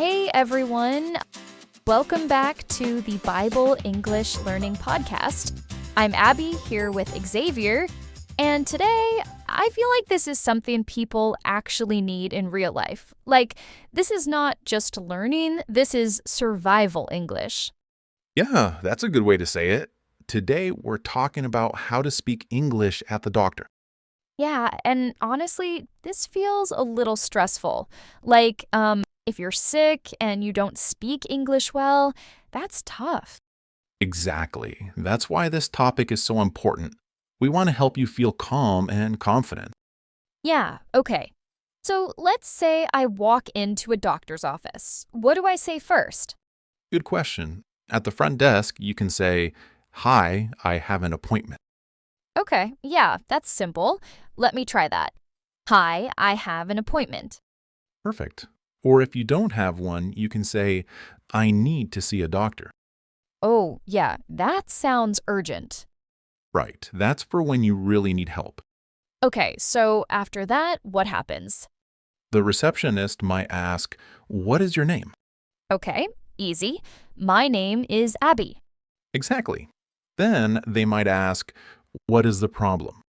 Hey everyone! Welcome back to the Bible English Learning Podcast. I'm Abby here with Xavier, and today I feel like this is something people actually need in real life. Like, this is not just learning, this is survival English. Yeah, that's a good way to say it. Today, we're talking about how to speak English at the doctor. Yeah, and honestly, this feels a little stressful. Like, if you're sick and you don't speak English well, that's tough. Exactly. That's why this topic is so important. We want to help you feel calm and confident. Yeah, okay. So let's say I walk into a doctor's office. What do I say first? Good question. At the front desk, you can say, "Hi, I have an appointment." Okay, yeah, that's simple. Let me try that. Hi, I have an appointment. Perfect. Or if you don't have one, you can say, "I need to see a doctor." Oh, yeah, that sounds urgent. Right. That's for when you really need help. Okay, so after that, what happens? The receptionist might ask, "What is your name?" Okay, easy. My name is Abby. Exactly. Then they might ask, "What is the problem?"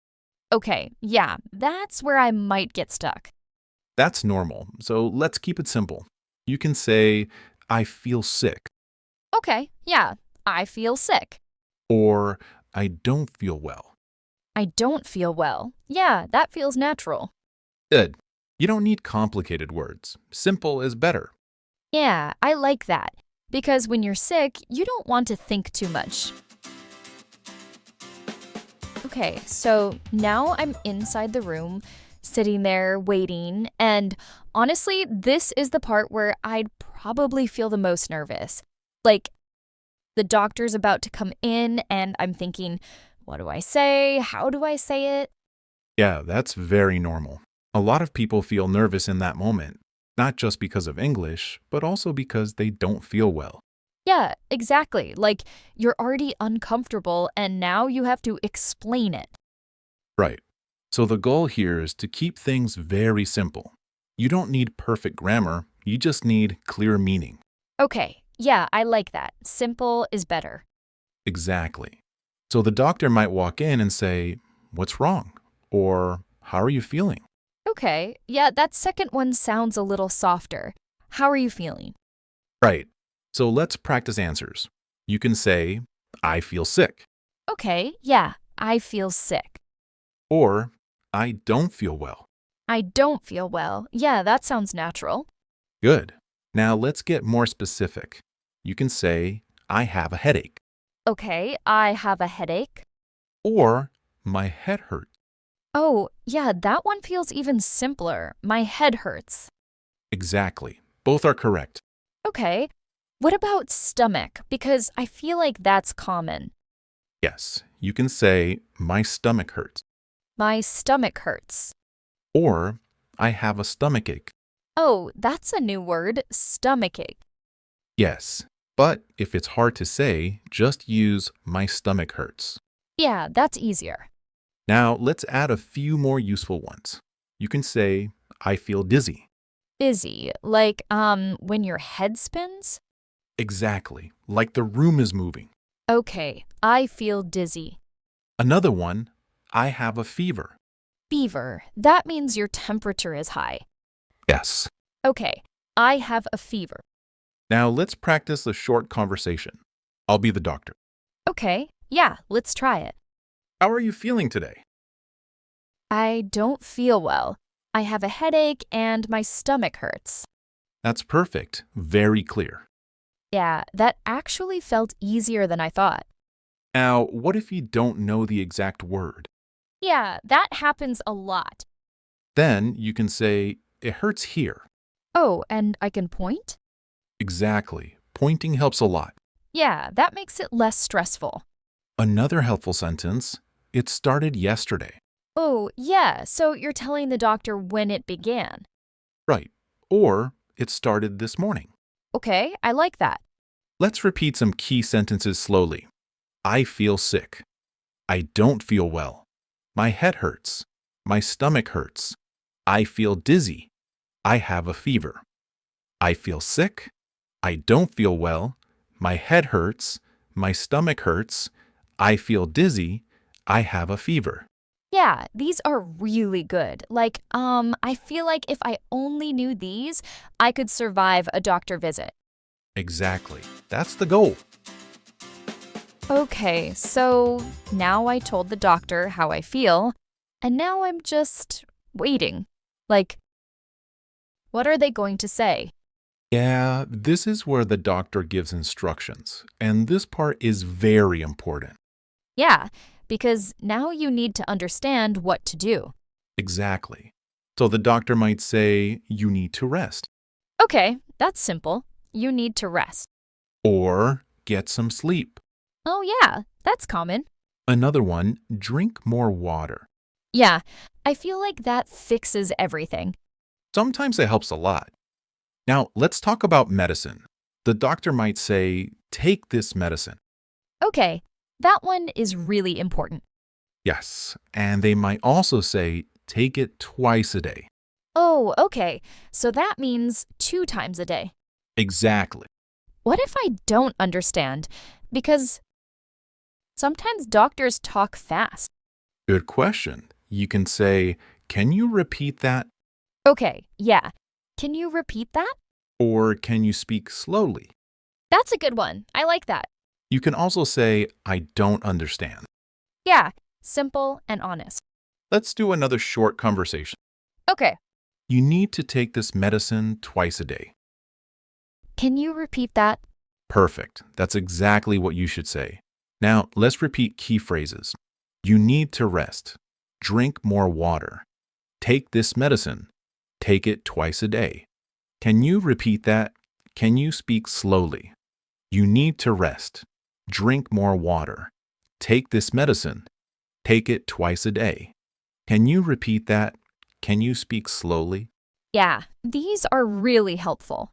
Okay, yeah, that's where I might get stuck. That's normal, so let's keep it simple. You can say, "I feel sick," Okay, yeah, I feel sick. or "I don't feel well." I don't feel well. Yeah, that feels natural. Good. You don't need complicated words. Simple is better. Yeah, I like that. Because when you're sick, you don't want to think too much. Okay, so now I'm inside the room, sitting there waiting, and honestly, this is the part where I'd probably feel the most nervous. Like, the doctor's about to come in, and I'm thinking, what do I say? How do I say it? Yeah, that's very normal. A lot of people feel nervous in that moment, not just because of English, but also because they don't feel well. Yeah, exactly. Like, you're already uncomfortable, and now you have to explain it. Right. So the goal here is to keep things very simple. You don't need perfect grammar, you just need clear meaning. Okay, yeah, I like that. Simple is better. Exactly. So the doctor might walk in and say, "What's wrong?" Or, "How are you feeling?" Okay, yeah, that second one sounds a little softer. How are you feeling? Right. So let's practice answers. You can say, "I feel sick," Okay, yeah, I feel sick. or "I don't feel well." I don't feel well. Yeah, that sounds natural. Good. Now let's get more specific. You can say, "I have a headache," Okay, I have a headache. or "My head hurts." Oh, yeah, that one feels even simpler. My head hurts. Exactly. Both are correct. Okay, what about stomach? Because I feel like that's common. Yes, you can say, "My stomach hurts," My stomach hurts. or "I have a stomachache." Oh, that's a new word, stomachache. Yes, but if it's hard to say, just use "my stomach hurts." Yeah, that's easier. Now let's add a few more useful ones. You can say, "I feel dizzy." Dizzy, like, when your head spins? Exactly, like the room is moving. Okay, I feel dizzy. Another one, "I have a fever." Fever, that means your temperature is high. Yes. Okay, I have a fever. Now let's practice a short conversation. I'll be the doctor. Okay, yeah, let's try it. How are you feeling today? I don't feel well. I have a headache and my stomach hurts. That's perfect. Very clear. Yeah, that actually felt easier than I thought. Now, what if you don't know the exact word? Yeah, that happens a lot. Then you can say, "It hurts here." Oh, and I can point? Exactly. Pointing helps a lot. Yeah, that makes it less stressful. Another helpful sentence, "It started yesterday." Oh, yeah, so you're telling the doctor when it began. Right. Or, "It started this morning." Okay, I like that. Let's repeat some key sentences slowly. I feel sick. I don't feel well. My head hurts. My stomach hurts. I feel dizzy. I have a fever. I feel sick. I don't feel well. My head hurts. My stomach hurts. I feel dizzy. I have a fever. Yeah, these are really good. I feel like if I only knew these, I could survive a doctor visit. Exactly. That's the goal. Okay, so now I told the doctor how I feel, and now I'm just waiting. Like, what are they going to say? Yeah, this is where the doctor gives instructions, and this part is very important. Yeah, because now you need to understand what to do. Exactly. So the doctor might say, you need to rest, Okay, that's simple. You need to rest. or get some sleep. Oh, yeah, that's common. Another one, drink more water. Yeah, I feel like that fixes everything. Sometimes it helps a lot. Now, let's talk about medicine. The doctor might say, take this medicine. Okay, that one is really important. Yes, and they might also say, take it twice a day. Oh, okay, so that means 2 times a day. Exactly. What if I don't understand? Because sometimes doctors talk fast. Good question. You can say, can you repeat that? Okay, yeah. Can you repeat that? Or can you speak slowly? That's a good one. I like that. You can also say, I don't understand. Yeah, simple and honest. Let's do another short conversation. Okay, You need to take this medicine twice a day. can you repeat that? Perfect. That's exactly what you should say. Now, let's repeat key phrases. You need to rest. Drink more water. Take this medicine. Take it twice a day. Can you repeat that? Can you speak slowly? You need to rest. Drink more water. Take this medicine. Take it twice a day. Can you repeat that? Can you speak slowly? Yeah, these are really helpful.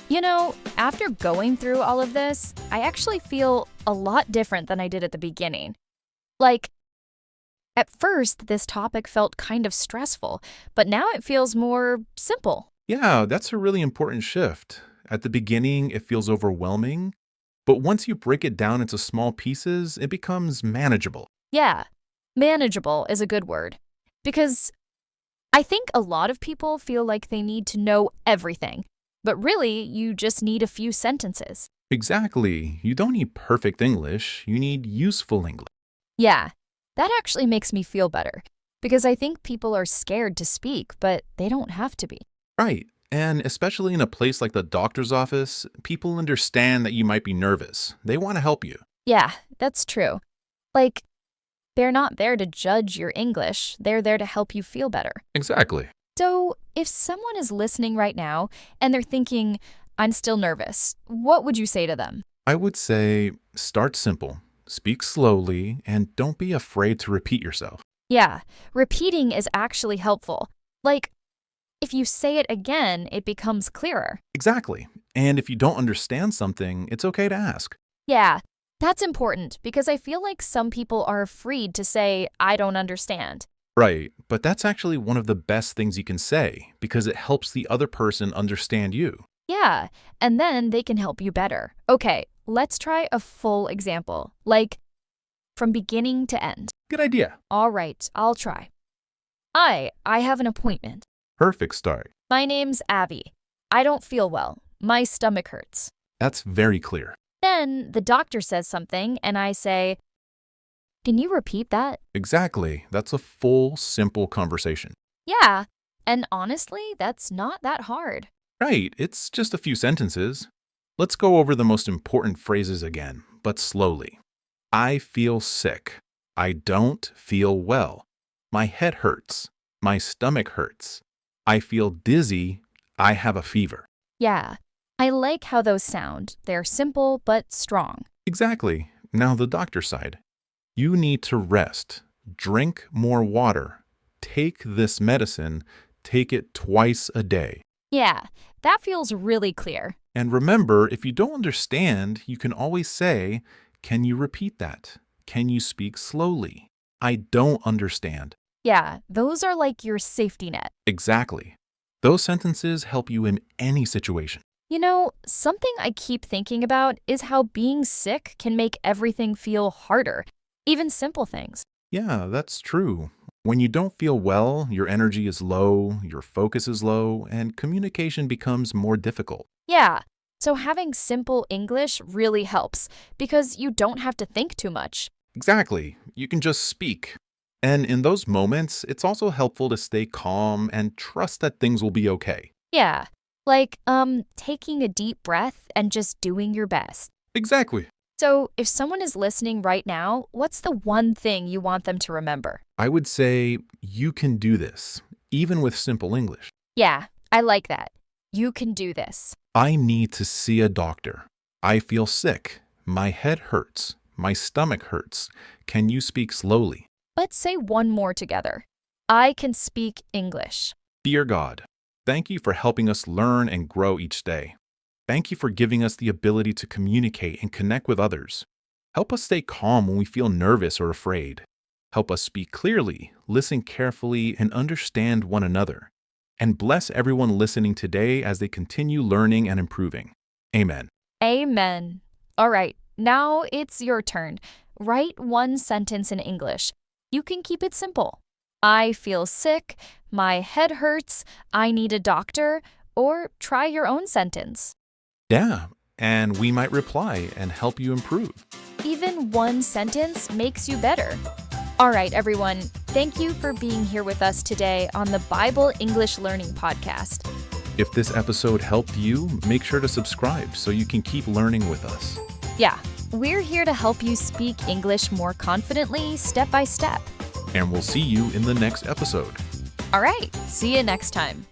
You know, after going through all of this, I actually feel a lot different than I did at the beginning. Like, at first, this topic felt kind of stressful, but now it feels more simple. Yeah, that's a really important shift. At the beginning, it feels overwhelming, but once you break it down into small pieces, it becomes manageable. Yeah, manageable is a good word. Because I think a lot of people feel like they need to know everything, but really, you just need a few sentences. Exactly. You don't need perfect English, you need useful English. Yeah, that actually makes me feel better, because I think people are scared to speak, but they don't have to be. Right. And especially in a place like the doctor's office, people understand that you might be nervous. They want to help you. Yeah, that's true. Like, they're not there to judge your English, they're there to help you feel better. Exactly. So, if someone is listening right now and they're thinking, I'm still nervous, what would you say to them? I would say start simple, speak slowly, and don't be afraid to repeat yourself. Yeah, repeating is actually helpful. Like, if you say it again, it becomes clearer. Exactly. And if you don't understand something, it's okay to ask. Yeah, that's important because I feel like some people are afraid to say, I don't understand. Right, but that's actually one of the best things you can say because it helps the other person understand you. Yeah, and then they can help you better. Okay, let's try a full example, like from beginning to end. Good idea. All right, I'll try. I have an appointment. Perfect start. My name's Abby. I don't feel well. My stomach hurts. That's very clear. Then the doctor says something, and I say, can you repeat that? Exactly. That's a full, simple conversation. Yeah, and honestly, that's not that hard. Right, it's just a few sentences. Let's go over the most important phrases again, but slowly. I feel sick. I don't feel well. My head hurts. My stomach hurts. I feel dizzy. I have a fever. Yeah, I like how those sound. They're simple but strong. Exactly. Now the doctor side. You need to rest. Drink more water. Take this medicine. Take it twice a day. Yeah, that feels really clear. And remember, if you don't understand, you can always say, can you repeat that? Can you speak slowly? I don't understand. Yeah, those are like your safety net. Exactly. Those sentences help you in any situation. You know, something I keep thinking about is how being sick can make everything feel harder, even simple things. Yeah, that's true. When you don't feel well, your energy is low, your focus is low, and communication becomes more difficult. Yeah, so having simple English really helps because you don't have to think too much. Exactly. You can just speak. And in those moments, it's also helpful to stay calm and trust that things will be okay. Yeah, like, taking a deep breath and just doing your best. Exactly. So, if someone is listening right now, what's the one thing you want them to remember? I would say you can do this, even with simple English. Yeah, I like that. You can do this. I need to see a doctor. I feel sick. My head hurts. My stomach hurts. Can you speak slowly? Let's say one more together. I can speak English. Dear God, thank you for helping us learn and grow each day. Thank you for giving us the ability to communicate and connect with others. Help us stay calm when we feel nervous or afraid. Help us speak clearly, listen carefully, and understand one another. And bless everyone listening today as they continue learning and improving. Amen. Amen. All right, now it's your turn. Write one sentence in English. You can keep it simple. I feel sick, my head hurts, I need a doctor, or try your own sentence. Yeah, and we might reply and help you improve. Even one sentence makes you better. All right, everyone, thank you for being here with us today on the Bible English Learning Podcast. If this episode helped you, make sure to subscribe so you can keep learning with us. Yeah, we're here to help you speak English more confidently, step by step. And we'll see you in the next episode. All right, see you next time.